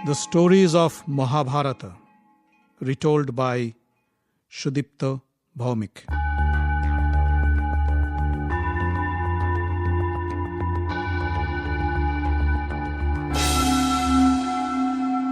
The stories of Mahabharata, retold by Sudipta Bhaumik.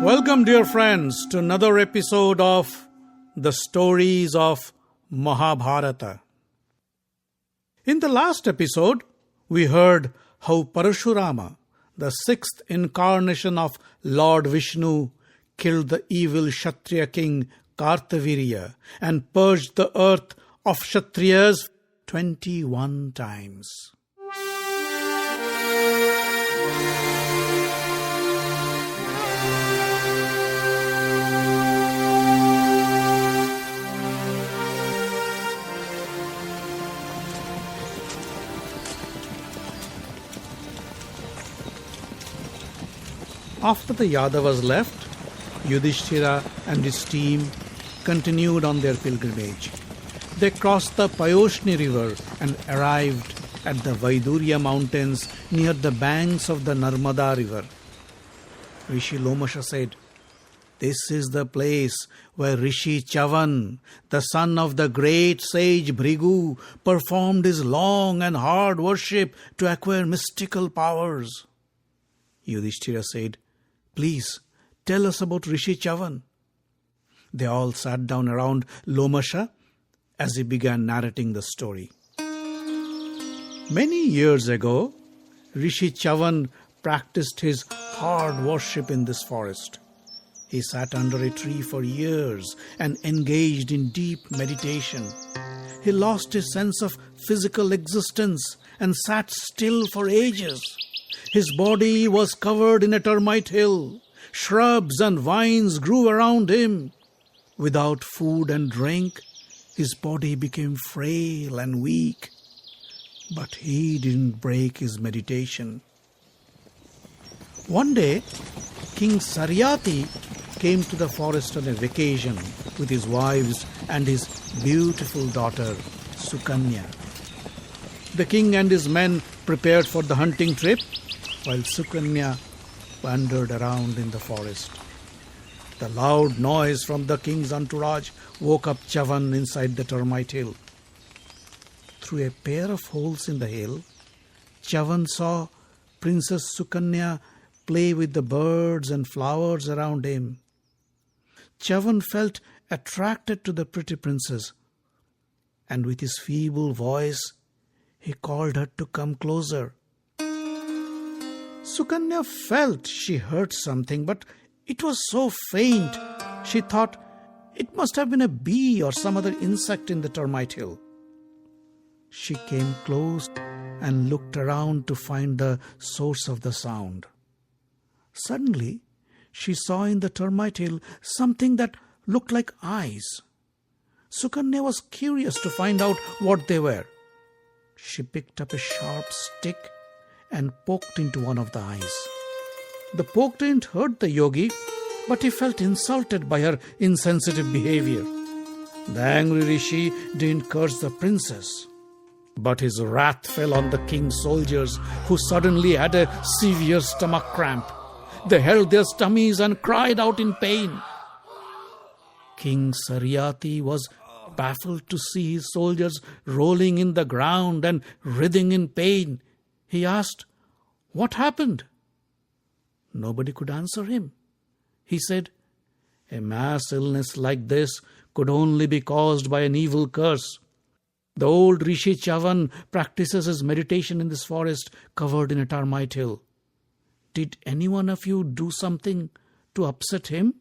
Welcome, dear friends, to another episode of The Stories of Mahabharata. In the last episode, we heard how Parashurama, the sixth incarnation of Lord Vishnu, killed the evil Kshatriya king Kartavirya and purged the earth of Kshatriyas 21 times. After the Yadavas left, Yudhishthira and his team continued on their pilgrimage. They crossed the Payoshni river and arrived at the Vaidurya mountains near the banks of the Narmada river. Rishi Lomasha said, "This is the place where Rishi Chyavan, the son of the great sage Bhrigu, performed his long and hard worship to acquire mystical powers." Yudhishthira said, "Please, tell us about Rishi Chyavan." They all sat down around Lomasha as he began narrating the story. Many years ago, Rishi Chyavan practiced his hard worship in this forest. He sat under a tree for years and engaged in deep meditation. He lost his sense of physical existence and sat still for ages. His body was covered in a termite hill. Shrubs and vines grew around him. Without food and drink, his body became frail and weak. But he didn't break his meditation. One day, King Saryati came to the forest on a vacation with his wives and his beautiful daughter, Sukanya. The king and his men prepared for the hunting trip, while Sukanya wandered around in the forest. The loud noise from the king's entourage woke up Chyavan inside the termite hill. Through a pair of holes in the hill, Chyavan saw Princess Sukanya play with the birds and flowers around him. Chyavan felt attracted to the pretty princess, and with his feeble voice, he called her to come closer. Sukanya felt she heard something, but it was so faint, she thought it must have been a bee or some other insect in the termite hill. She came close and looked around to find the source of the sound. Suddenly, she saw in the termite hill something that looked like eyes. Sukanya was curious to find out what they were. She picked up a sharp stick and poked into one of the eyes. The poke didn't hurt the yogi, but he felt insulted by her insensitive behavior. The angry Rishi didn't curse the princess, but his wrath fell on the king's soldiers, who suddenly had a severe stomach cramp. They held their stomachs and cried out in pain. King Saryati was baffled to see his soldiers rolling in the ground and writhing in pain. He asked, "What happened?" Nobody could answer him. He said, "A mass illness like this could only be caused by an evil curse. The old Rishi Chyavan practices his meditation in this forest covered in a termite hill. Did any one of you do something to upset him?"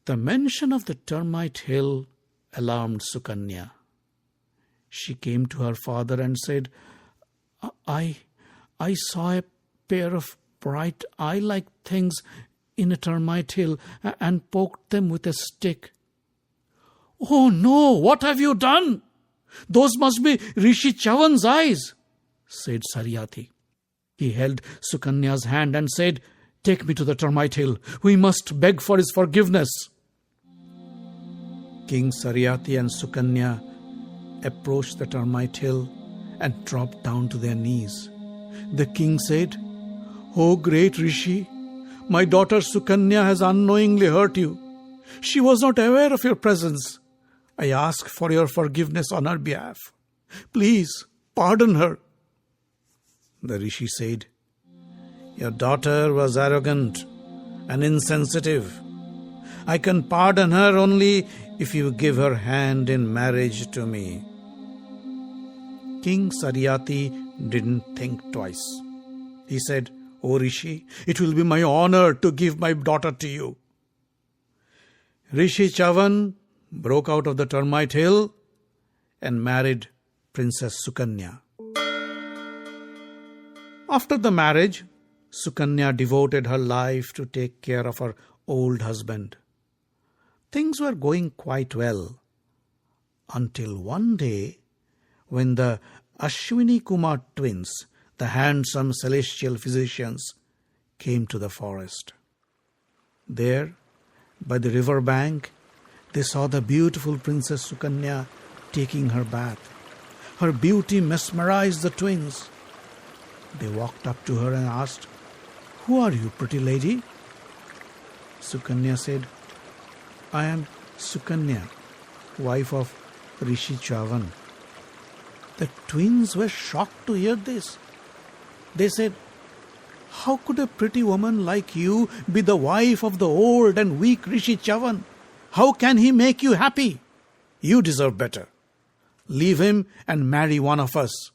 The mention of the termite hill alarmed Sukanya. She came to her father and said, I saw a pair of bright eye-like things in a termite hill and poked them with a stick." "Oh no, what have you done? Those must be Rishi Chyavan's eyes," said Saryati. He held Sukanya's hand and said, "Take me to the termite hill. We must beg for his forgiveness." King Saryati and Sukanya approached the termite hill and dropped down to their knees. The king said, "O great Rishi, My daughter Sukanya has unknowingly hurt you. She was not aware of your presence. I ask for your forgiveness on her behalf. Please, pardon her. The Rishi said, Your daughter was arrogant and insensitive. I can pardon her only if you give her hand in marriage to me. King Saryati didn't think twice. He said, O Rishi, it will be my honor to give my daughter to you. Rishi Chyavan broke out of the termite hill and married Princess Sukanya. After the marriage, Sukanya devoted her life to take care of her old husband. Things were going quite well until one day when the Ashwini Kumar twins, the handsome celestial physicians, came to the forest. There, by the river bank, they saw the beautiful Princess Sukanya taking her bath. Her beauty mesmerized the twins. They walked up to her and asked, Who are you, pretty lady? Sukanya said, I am Sukanya, wife of Rishi Chyavan. The twins were shocked to hear this. They said, How could a pretty woman like you be the wife of the old and weak Rishi Chyavan? How can he make you happy? You deserve better. Leave him and marry one of us.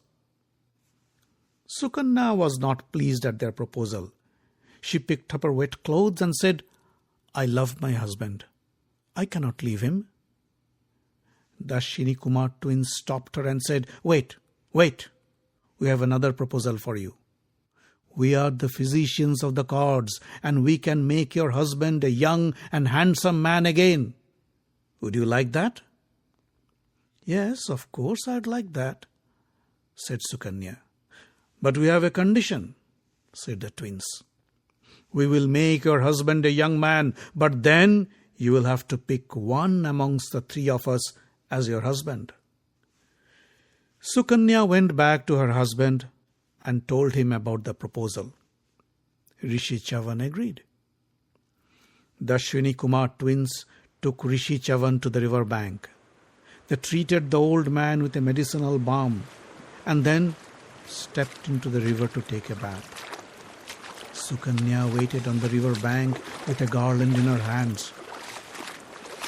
Sukanya was not pleased at their proposal. She picked up her wet clothes and said, I love my husband. I cannot leave him. The Ashwini Kumar twins stopped her and said, Wait. We have another proposal for you. We are the physicians of the gods, and we can make your husband a young and handsome man again. Would you like that? Yes, of course I'd like that, said Sukanya. But we have a condition, said the twins. We will make your husband a young man, but then you will have to pick one amongst the three of us as your husband. Sukanya went back to her husband and told him about the proposal. Rishi Chyavan agreed. The Ashwini Kumar twins took Rishi Chyavan to the river bank. They treated the old man with a medicinal balm and then stepped into the river to take a bath. Sukanya waited on the river bank with a garland in her hands.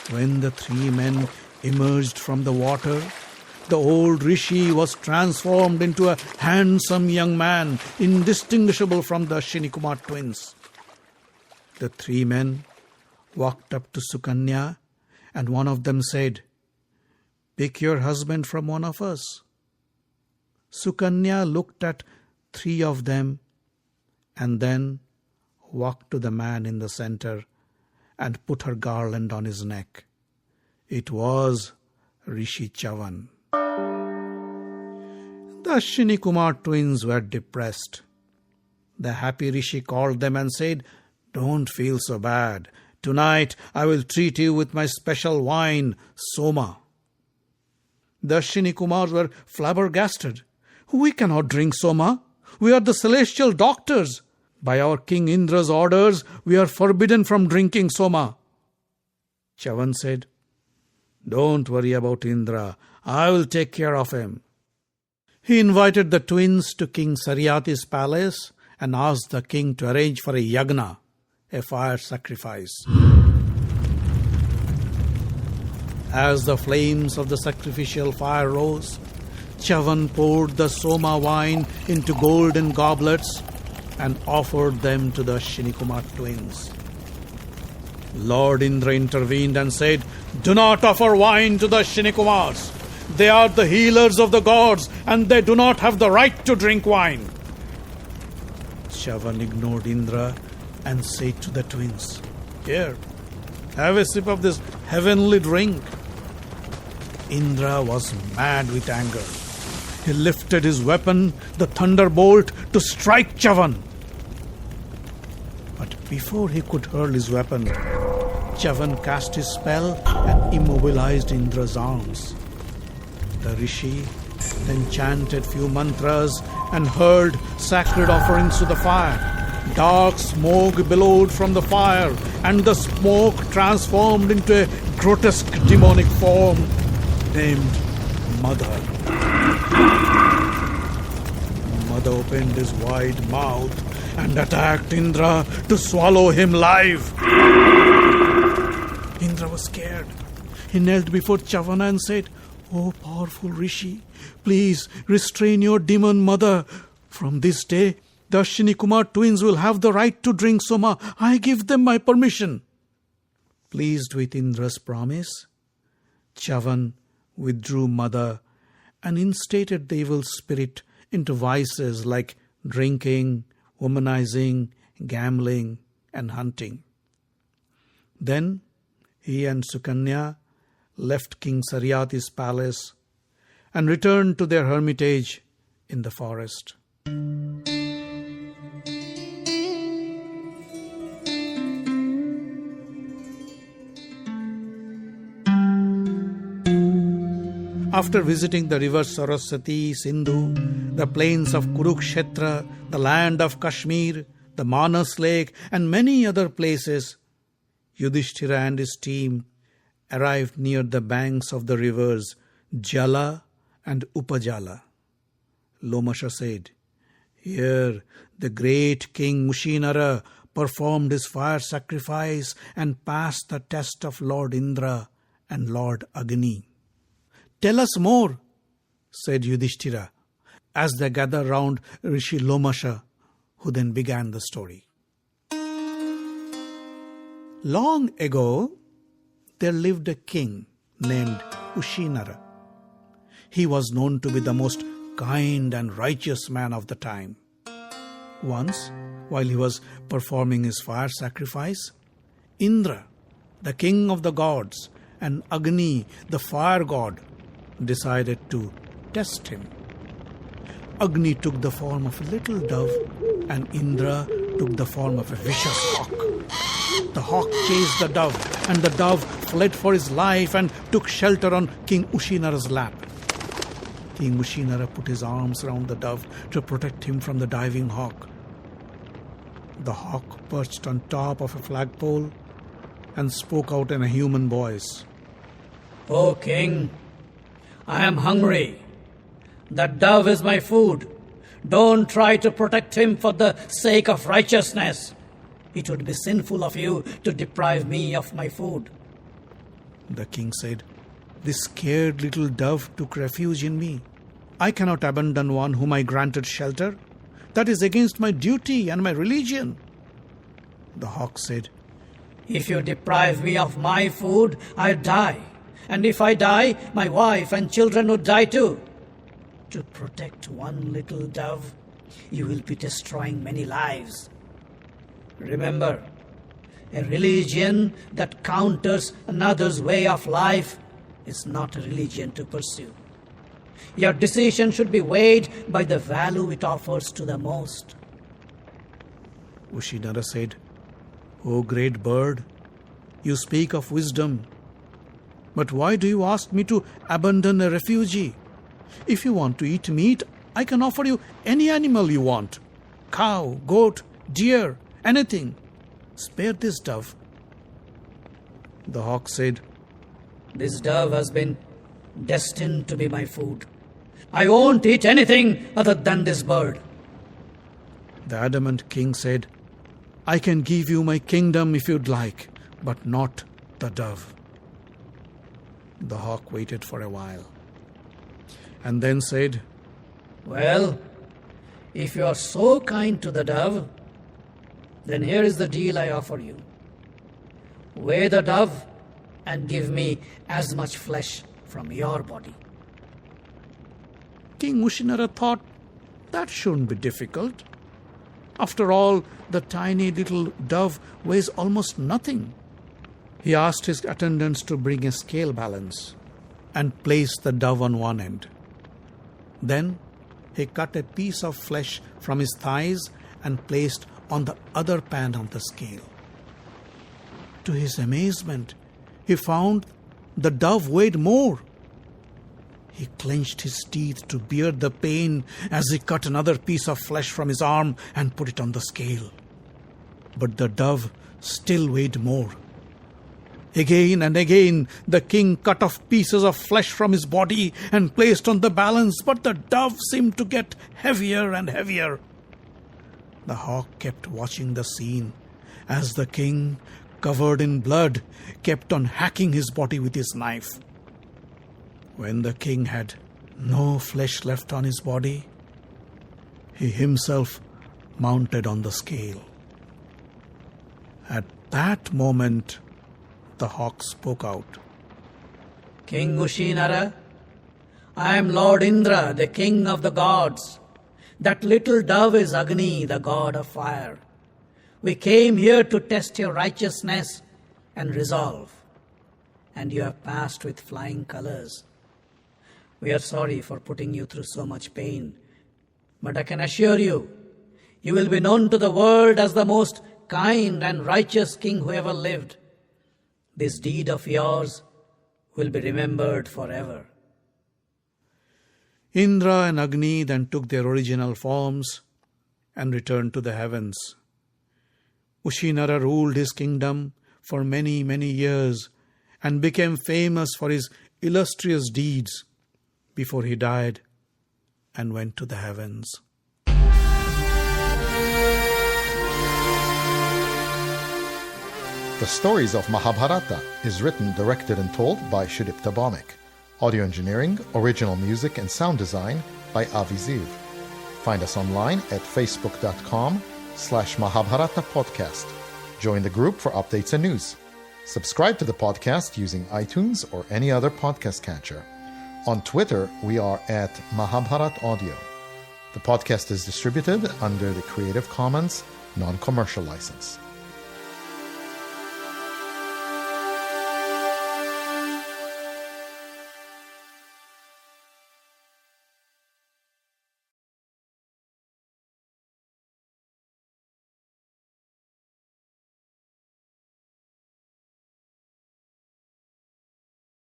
When the three men emerged from the water, the old Rishi was transformed into a handsome young man, indistinguishable from the Ashwini Kumar twins. The three men walked up to Sukanya, and one of them said, Pick your husband from one of us. Sukanya looked at three of them and then walked to the man in the center and put her garland on his neck. It was Rishi Chyavan. The Ashwini Kumar twins were depressed. The happy Rishi called them and said, Don't feel so bad. Tonight I will treat you with my special wine, Soma. The Ashwini Kumars were flabbergasted. We cannot drink Soma. We are the celestial doctors. By our King Indra's orders, we are forbidden from drinking Soma. Chyavan said, Don't worry about Indra. I will take care of him. He invited the twins to King Saryati's palace and asked the king to arrange for a yagna, a fire sacrifice. As the flames of the sacrificial fire rose, Chyavan poured the Soma wine into golden goblets and offered them to the Ashwini Kumar twins. Lord Indra intervened and said, Do not offer wine to the Ashwini Kumars. They are the healers of the gods and they do not have the right to drink wine. Chyavan ignored Indra and said to the twins, Here, have a sip of this heavenly drink. Indra was mad with anger. He lifted his weapon, the thunderbolt, to strike Chyavan. But before he could hurl his weapon, Chyavan cast his spell and immobilized Indra's arms. The Rishi then chanted few mantras and hurled sacred offerings to the fire. Dark smoke billowed from the fire, and the smoke transformed into a grotesque demonic form named Mother. Mother opened his wide mouth and attacked Indra to swallow him alive. Indra was scared. He knelt before Chyavan and said, "Oh, powerful Rishi, please restrain your demon mother. From this day, the Ashwini Kumar twins will have the right to drink Soma. I give them my permission." Pleased with Indra's promise, Chyavan withdrew Mother and instated the evil spirit into vices like drinking, womanizing, gambling, and hunting. Then he and Sukanya left King Saryati's palace and returned to their hermitage in the forest. After visiting the river Saraswati, Sindhu, the plains of Kurukshetra, the land of Kashmir, the Manas lake, and many other places, Yudhishthira and his team arrived near the banks of the rivers Jala and Upajala. Lomasha said, "Here the great king Ushinara performed his fire sacrifice and passed the test of Lord Indra and Lord Agni." "Tell us more," said Yudhishthira, as they gathered round Rishi Lomasha, who then began the story. Long ago, there lived a king named Ushinara. He was known to be the most kind and righteous man of the time. Once, while he was performing his fire sacrifice, Indra, the king of the gods, and Agni, the fire god, decided to test him. Agni took the form of a little dove, and Indra took the form of a vicious hawk. The hawk chased the dove, and the dove fled for his life and took shelter on King Ushinara's lap. King Ushinara put his arms around the dove to protect him from the diving hawk. The hawk perched on top of a flagpole and spoke out in a human voice. "O king, I am hungry. That dove is my food. Don't try to protect him for the sake of righteousness. It would be sinful of you to deprive me of my food." The king said, "This scared little dove took refuge in me. I cannot abandon one whom I granted shelter. That is against my duty and my religion." The hawk said, "If you deprive me of my food, I die. And if I die, my wife and children would die too. To protect one little dove, you will be destroying many lives. Remember, a religion that counters another's way of life is not a religion to pursue. Your decision should be weighed by the value it offers to the most." Ushinara said, "O great bird, you speak of wisdom. But why do you ask me to abandon a refugee? If you want to eat meat, I can offer you any animal you want. Cow, goat, deer, anything. Spare this dove." The hawk said, "This dove has been destined to be my food. I won't eat anything other than this bird." The adamant king said, "I can give you my kingdom if you'd like, but not the dove." The hawk waited for a while and then said, "Well, if you are so kind to the dove, then here is the deal I offer you. Weigh the dove and give me as much flesh from your body." King Ushinara thought that shouldn't be difficult. After all, the tiny little dove weighs almost nothing. He asked his attendants to bring a scale balance and place the dove on one end. Then he cut a piece of flesh from his thighs and placed on the other pan of the scale. To his amazement, he found the dove weighed more. He clenched his teeth to bear the pain as he cut another piece of flesh from his arm and put it on the scale. but the dove still weighed more. Again and again the king cut off pieces of flesh from his body and placed on the balance, but the dove seemed to get heavier and heavier. The hawk kept watching the scene as the king, covered in blood, kept on hacking his body with his knife. When the king had no flesh left on his body, he himself mounted on the scale. At that moment, the hawk spoke out. King Ushinara, I am Lord Indra, the king of the gods. That little dove is Agni, the god of fire. We came here to test your righteousness and resolve, and you have passed with flying colors. We are sorry for putting you through so much pain, but I can assure you, you will be known to the world as the most kind and righteous king who ever lived. This deed of yours will be remembered forever. Indra and Agni then took their original forms and returned to the heavens. Ushinara ruled his kingdom for many, many years and became famous for his illustrious deeds before he died and went to the heavens. The Stories of Mahabharata is written, directed and told by Sudipta Bhawmik. Audio engineering, original music and sound design by Avi Ziv. Find us online at facebook.com/Mahabharata podcast. Join the group for updates and news. Subscribe to the podcast using iTunes or any other podcast catcher. On Twitter, we are at Mahabharat Audio. The podcast is distributed under the Creative Commons non-commercial license.